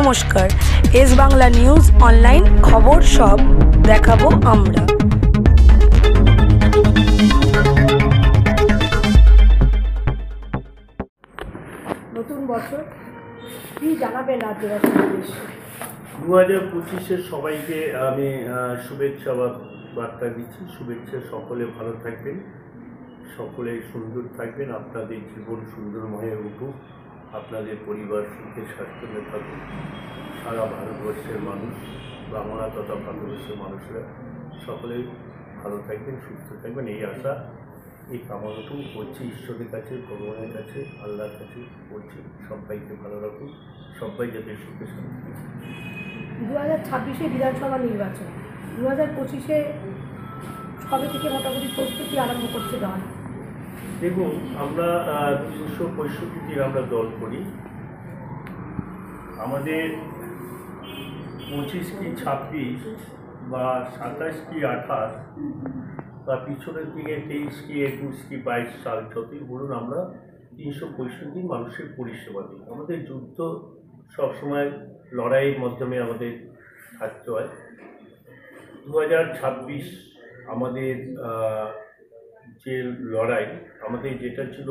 নমস্কার, S Bangla news online খবর সব দেখাবো আমরা। নতুন বছর কি জানাবেন রাজ্যবাসীর উদ্দেশ্যে? 2025-এর সবাইকে আমি শুভেচ্ছা বার্তা দিচ্ছি। শুভেচ্ছা, সকলে ভালো থাকবেন, সকলে সুন্দর থাকবেন, আপনাদের জীবন সুন্দরময় উঠুক, আপনাদের পরিবার সুখে স্বাস্থ্যে থাকুক। সারা ভারতবর্ষের মানুষ, বাংলা তথা ভারতবর্ষের মানুষরা সকলেই ভালো থাকবেন, সুস্থ থাকবেন, এই আশা, এই কামনাটুকু করছি ঈশ্বরের কাছে, ভগবানের কাছে, আল্লাহর কাছে করছি। সবাইকে ভালো রাখুন, সবাই যাতে সুখে শান্তি। 2026-এ বিধানসভা নির্বাচন, 2025-এ কবে থেকে মোটামুটি প্রস্তুতি আরম্ভ করছে দল? দেখুন, আমরা 365 দিন আমরা দল করি। আমাদের 25 কি 26 বা 27 কি 28 বা পিছনের দিকে 23 কি 21 কি 22 সাল যতই বলুন, আমরা 365 দিন মানুষের পরিষেবা দিই। আমাদের যুদ্ধ সবসময় লড়াইয়ের মাধ্যমে আমাদের থাকতে হয়। 2026 আমাদের যে লড়াই, আমাদের যেটা ছিল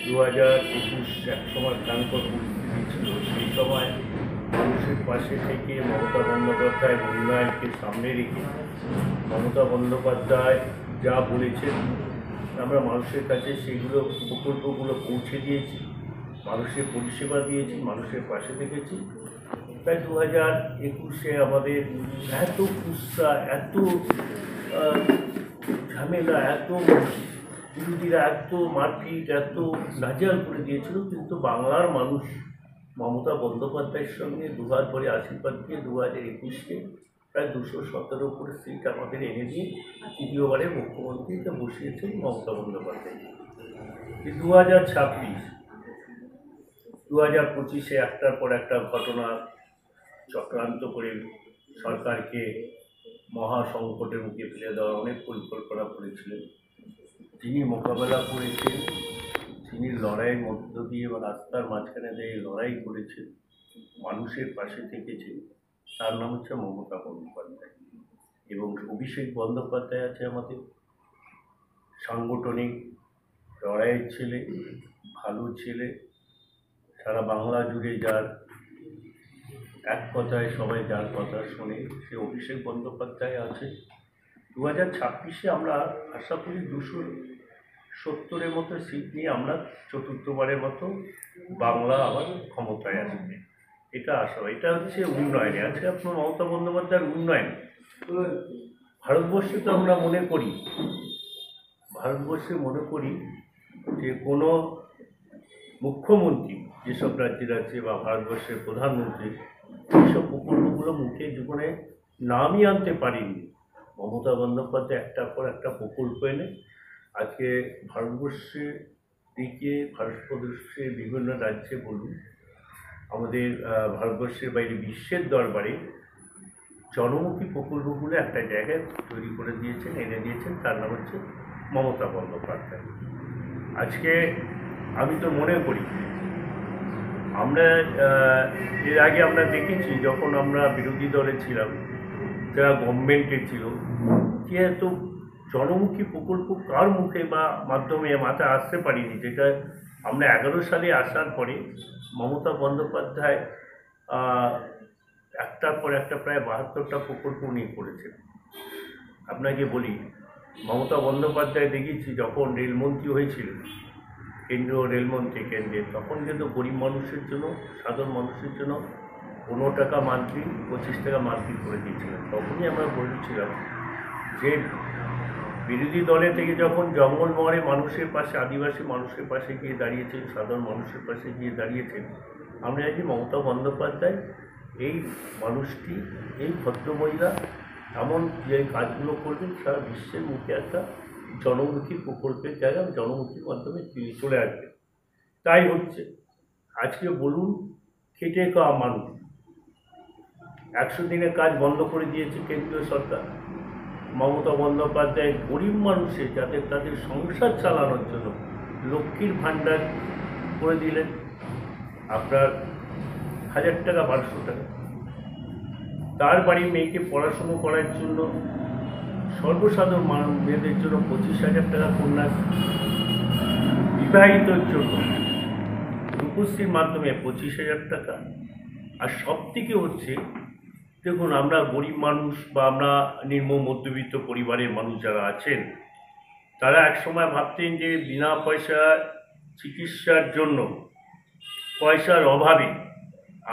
2021 একসময় ভয়ঙ্কর পরিস্থিতি ছিল, সেই সময় মানুষের পাশে থেকে মমতা বন্দ্যোপাধ্যায় উন্নয়নকে সামনে রেখে মমতা বন্দ্যোপাধ্যায় যা বলেছেন আমরা মানুষের কাছে সেইগুলো প্রকল্পগুলো পৌঁছে দিয়েছি, মানুষের পরিষেবা দিয়েছি, মানুষের পাশে থেকেছি। তাই 2021-এ আমাদের এত কুৎসা, এত ঝামেলা, এত বিরোধীরা এত মারপিট, এত নাজেহাল করে দিয়েছিল, কিন্তু বাংলার মানুষ মমতা বন্দ্যোপাধ্যায়ের সঙ্গে দুবার পরে আশীর্বাদ দিয়ে 2021-কে প্রায় 217 করে সিট আমাদের এনে দিয়ে তৃতীয়বারে মুখ্যমন্ত্রীকে বসিয়েছেন মমতা বন্দ্যোপাধ্যায়। 2025-এ একটার পর একটা ঘটনা চক্রান্ত করে সরকারকে মহা সংকটের মুখে ফেলে দেওয়ার অনেক পরিকল্পনা করেছিলেন। তিনি মোকাবেলা করেছেন, তিনি লড়াইয়ের মধ্য দিয়ে বা রাস্তার মাঝখানে দিয়ে লড়াই করেছেন, মানুষের পাশে থেকেছেন, তার নাম হচ্ছে মমতা বন্দ্যোপাধ্যায়। এবং অভিষেক বন্দ্যোপাধ্যায় আছে আমাদের সাংগঠনিক লড়াইয়ের ছেলে, ভালো ছেলে, সারা বাংলা জুড়ে যার এক কথায় সবাই যার কথা শোনে, সে অভিষেক বন্দ্যোপাধ্যায় আছে। 2026-এ আমরা আশা করি 270-এর মতো সিট নিয়ে আমরা চতুর্থবারের মতো বাংলা আবার ক্ষমতায় আসবে, এটা আশা। এটা হচ্ছে উন্নয়নে আছে আপনার মমতা বন্দ্যোপাধ্যায়ের উন্নয়ন। ভারতবর্ষে তো আমরা মনে করি যে কোনো মুখ্যমন্ত্রী যেসব রাজ্যের আছে বা ভারতবর্ষের প্রধানমন্ত্রী এইসব প্রকল্পগুলো মুখে জীবনে নামই আনতে পারেনি। মমতা বন্দ্যোপাধ্যায় একটার পর একটা প্রকল্প এনে আজকে ভারতবর্ষের দিকে, ভারতবর্ষের বিভিন্ন রাজ্যে বলুন, আমাদের ভারতবর্ষের বাইরে বিশ্বের দরবারে জনমুখী প্রকল্পগুলো একটা জায়গায় তৈরি করে দিয়েছেন, এনে দিয়েছেন, তার নাম হচ্ছে মমতা বন্দ্যোপাধ্যায়। আজকে আমি তো মনে করি আমরা এর আগে আমরা দেখেছি, যখন আমরা বিরোধী দলে ছিলাম, যারা গভর্নমেন্টে ছিল, যে এত জনমুখী প্রকল্প কার মুখে বা মাধ্যমে মাথায় আসতে পারিনি, যেটা আমরা 11 সালে আসার পরে মমতা বন্দ্যোপাধ্যায় একটার পর একটা প্রায় 72টা প্রকল্প উনি করেছেন। আপনাকে বলি, মমতা বন্দ্যোপাধ্যায় দেখেছি যখন রেলমন্ত্রী হয়েছিলেন, কেন্দ্রীয় রেলমন্ত্রী কেন্দ্রের, তখন কিন্তু গরিব মানুষের জন্য, সাধারণ মানুষের জন্য 15 টাকা মান্থলি, 25 টাকা মান্থলি করে দিয়েছিলেন। তখনই আমরা বলেছিলাম যে বিরোধী দলে থেকে যখন জঙ্গলমহলে মানুষের পাশে, আদিবাসী মানুষের পাশে গিয়ে দাঁড়িয়েছেন, সাধারণ মানুষের পাশে গিয়ে দাঁড়িয়েছেন, আমরা জানি মমতা বন্দ্যোপাধ্যায় এই মানুষটি, এই ভদ্রমহিলা এমন যে কাজগুলো করবেন সারা বিশ্বের মুখে একটা জনমুখী প্রকল্পের জায়গা, জনমুখীর মাধ্যমে তিনি চলে আসবে। তাই হচ্ছে আজকে বলুন, খেটে খাওয়া মানুষ 100 দিনের কাজ বন্ধ করে দিয়েছে কেন্দ্রীয় সরকার। মমতা বন্দ্যোপাধ্যায় গরিব মানুষের যাতে তাদের সংসার চালানোর জন্য লক্ষ্মীর ভাণ্ডার করে দিলেন। আপনার 1000 টাকা 1200 টাকা। তার বাড়ির মেয়েকে পড়াশুনো করার জন্য সর্বসাধারণ মেয়েদের জন্য 25,000 টাকা কন্যা, বিবাহিতর জন্য রূপশ্রীর মাধ্যমে 25,000 টাকা। আর সব থেকে হচ্ছে, দেখুন আমরা গরিব মানুষ বা আমরা নিম্ন মধ্যবিত্ত পরিবারের মানুষ যারা আছেন, তারা একসময় ভাবতেন যে বিনা পয়সা চিকিৎসার জন্য পয়সার অভাবে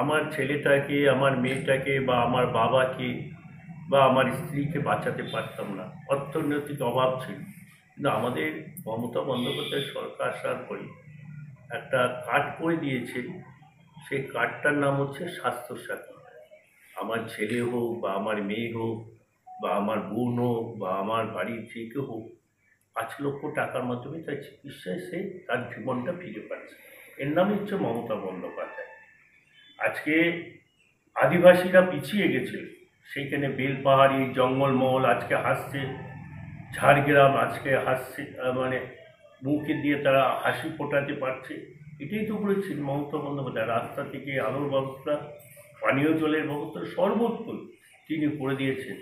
আমার ছেলেটাকে, আমার মেয়েটাকে বা আমার বাবাকে বা আমার স্ত্রীকে বাঁচাতে পারতাম না, অর্থনৈতিক অভাব ছিল। কিন্তু আমাদের মমতা বন্দ্যোপাধ্যায় সরকার আসার পরে একটা কার্ড করে দিয়েছে, সেই কার্ডটার নাম হচ্ছে স্বাস্থ্যসাথী। আমার ছেলে হোক বা আমার মেয়ে হোক বা আমার বোন হোক বা আমার বাড়ির যে কেউ হোক, 5 লক্ষ টাকার মাধ্যমে তার চিকিৎসায় সে তার জীবনটা ফিরে পাচ্ছে। এর নামই হচ্ছে মমতা বন্দ্যোপাধ্যায়। আজকে আদিবাসীরা পিছিয়ে গেছে, সেইখানে বেলপাহাড়ি, জঙ্গলমহল আজকে হাসছে, ঝাড়গ্রাম আজকে হাসছে, মানে মুখে দিয়ে তারা হাসি ফোটাতে পারছে। এটাই তো করেছেন মমতা বন্দ্যোপাধ্যায়। রাস্তা থেকে আলোর ব্যবস্থা, পানীয় জলের ব্যবস্থা সর্বত্র তিনি করে দিয়েছেন।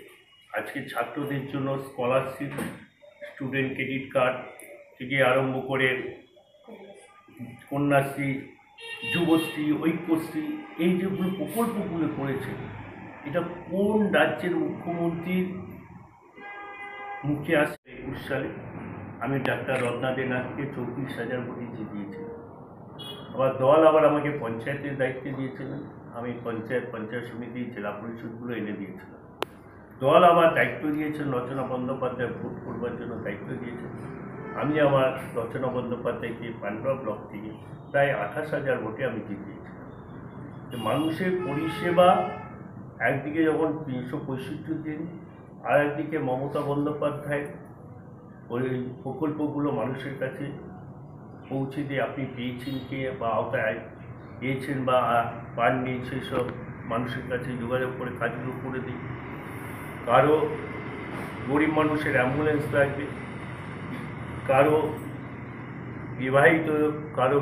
আজকে ছাত্রদের জন্য স্কলারশিপ, স্টুডেন্ট ক্রেডিট কার্ড থেকে আরম্ভ করে কন্যাশ্রী, যুবশ্রী, ঐক্যশ্রী, এই যেগুলো প্রকল্পগুলো করেছে, এটা কোন রাজ্যের মুখ্যমন্ত্রীর মুখে আসে? 21 সালে আমি ডাক্তার রত্না দে নাথকে 34,000 ভোটে জিতিয়েছিলাম। দল আবার আমাকে পঞ্চায়েতের দায়িত্বে দিয়েছিলেন, আমি পঞ্চায়েত সমিতি, জেলা পরিষদগুলো এনে দিয়েছিলাম। দল আবার দায়িত্ব দিয়েছেন রচনা বন্দ্যোপাধ্যায় ভোট করবার জন্য দায়িত্ব দিয়েছেন। আমি আমার রচনা বন্দ্যোপাধ্যায়কে পান্ডুয়া ব্লক থেকে প্রায় 28,000 ভোটে আমি জিতিয়েছিলাম। মানুষের পরিষেবা একদিকে যখন 365 দিন, আর একদিকে মমতা বন্দ্যোপাধ্যায় ওই প্রকল্পগুলো মানুষের কাছে পৌঁছে দিয়ে আপনি পেয়েছেন কে বা আওতায় পেয়েছেন বা পাননি, সেই সব মানুষের কাছে যোগাযোগ করে কাজগুলো করে দিই। কারো গরিব মানুষের অ্যাম্বুলেন্স লাগবে, কারো বিবাহিত, কারো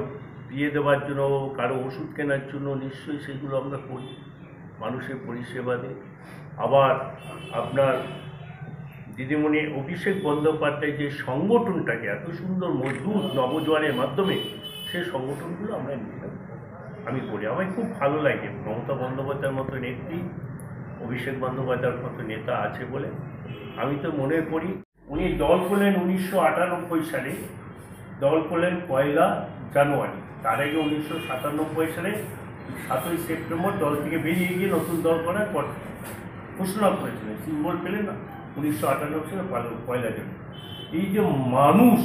বিয়ে দেওয়ার জন্য, কারো ওষুধ কেনার জন্য, নিশ্চয়ই সেগুলো আমরা করি, মানুষের পরিষেবা দিই। আবার আপনার দিদিমণি অভিষেক বন্দ্যোপাধ্যায় যে সংগঠনটাকে এত সুন্দর মজবুত নবজোয়ারের মাধ্যমে, সেই সংগঠনগুলো আমরা আমি করি। আমার খুব ভালো লাগে মমতা বন্দ্যোপাধ্যায়ের মতো নেত্রী, অভিষেক বন্দ্যোপাধ্যায়ের মতো নেতা আছে বলে আমি তো মনে করি। উনি দল করলেন 1998 সালে, দল করলেন 1 জানুয়ারি। তার আগে 1997 সালে 7ই সেপ্টেম্বর দল থেকে বেরিয়ে গিয়ে নতুন দল করার পর ঘোষণা করেছিলেন, সিম্বল পেলেন না 1998 সালে 1 জানুয়ারি। এই যে মানুষ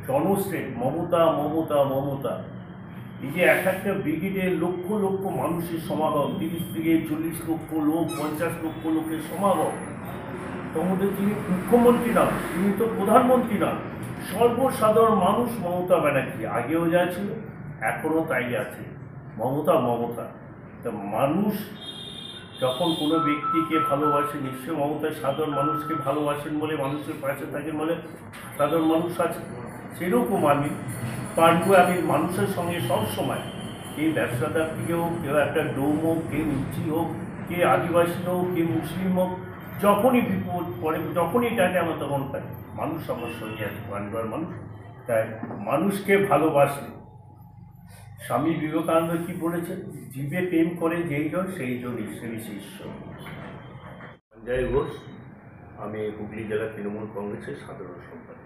জনশ্রেণী, মমতা মমতা মমতা, এই যে এক একটা ব্রিগেডে লক্ষ লক্ষ মানুষের সমাগম, 30 থেকে 40 লক্ষ লোক, 50 লক্ষ লোকের সমাগম। তোমাদের তিনি মুখ্যমন্ত্রী নন, তিনি তো প্রধানমন্ত্রী নন, সর্বসাধারণ মানুষ মমতা ব্যানার্জি। আগেও যা ছিল এখনও তাই আছে, মমতা মমতা। তা মানুষ যখন কোনো ব্যক্তিকে ভালোবাসে, নিশ্চয়ই মমতা সাধারণ মানুষকে ভালোবাসেন বলে, মানুষের পাশে থাকেন বলে সাধারণ মানুষ আছে। সেরকম আমি পান্ডুয়া, আমি মানুষের সঙ্গে সবসময়, কে ব্যবসাদার থেকে হোক, কেউ একটা ডোম হোক, কে নিচি হোক, কে আদিবাসী হোক, কে মুসলিম হোক, যখনই বিপদ পড়ে, যখনই ডাকে আমার তখন পাই মানুষ আমার সঙ্গে আছে, পান্ডুয়ার মানুষ। তাই মানুষকে ভালোবাসে। স্বামী বিবেকানন্দ কি বলেছেন? জীবে প্রেম করে যেই জন সেই জন ঈশ্বরী শিষ্য। সঞ্জয় ঘোষ, আমি হুগলি জেলা তৃণমূল কংগ্রেসের সাধারণ সম্পাদক।